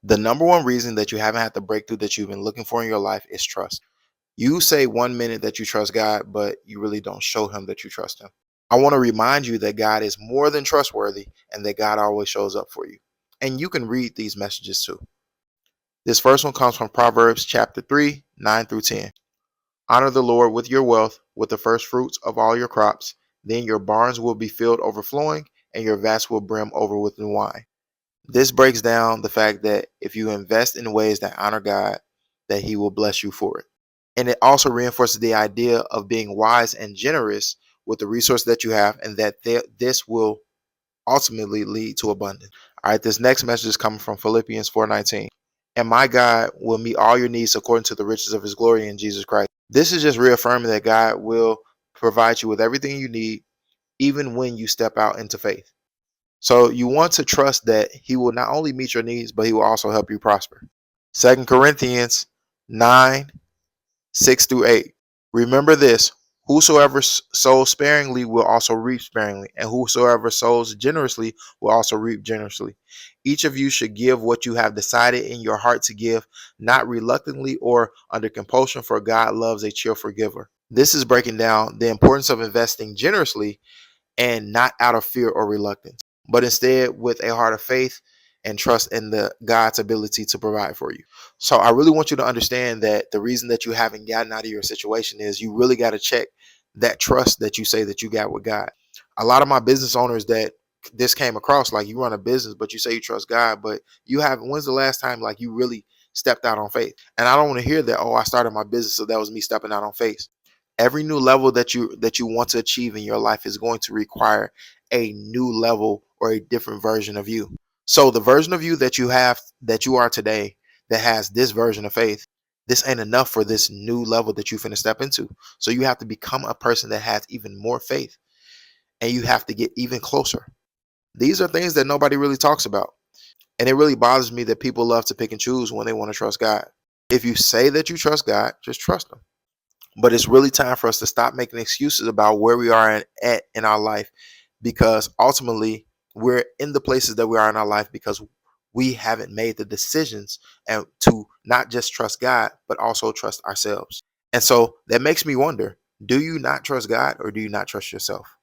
The number one reason that you haven't had the breakthrough that you've been looking for in your life is trust. You say 1 minute that you trust God, but you really don't show him that you trust him. I want to remind you that God is more than trustworthy and that God always shows up for you. And you can read these messages too. This first one comes from Proverbs chapter 3, 9 through 10. Honor the Lord with your wealth, with the first fruits of all your crops. Then your barns will be filled overflowing, and your vats will brim over with new wine. This breaks down the fact that if you invest in ways that honor God, that he will bless you for it. And it also reinforces the idea of being wise and generous with the resource that you have, and that this will ultimately lead to abundance. All right, this next message is coming from Philippians 4:19. And my God will meet all your needs according to the riches of his glory in Jesus Christ. This is just reaffirming that God will provide you with everything you need, even when you step out into faith. So you want to trust that he will not only meet your needs, but he will also help you prosper. 2 Corinthians 9, 6 through 8. Remember this: whosoever sows sparingly will also reap sparingly, and whosoever sows generously will also reap generously. Each of you should give what you have decided in your heart to give, not reluctantly or under compulsion, for God loves a cheerful giver. This is breaking down the importance of investing generously and not out of fear or reluctance, but instead with a heart of faith and trust in the God's ability to provide for you. So I really want you to understand that the reason that you haven't gotten out of your situation is you really got to check that trust that you say that you got with God. A lot of my business owners that this came across, like, you run a business, but you say you trust God, but you haven't. When's the last time like you really stepped out on faith? And I don't want to hear that, oh, I started my business, so that was me stepping out on faith. Every new level that you want to achieve in your life is going to require a new level or a different version of you. So the version of you that you have, that you are today, that has this version of faith, this ain't enough for this new level that you finna step into. So you have to become a person that has even more faith, and you have to get even closer. These are things that nobody really talks about. And it really bothers me that people love to pick and choose when they want to trust God. If you say that you trust God, just trust him. But it's really time for us to stop making excuses about where we are at in our life, because ultimately we're in the places that we are in our life because we haven't made the decisions and to not just trust God, but also trust ourselves. And so that makes me wonder, do you not trust God or do you not trust yourself?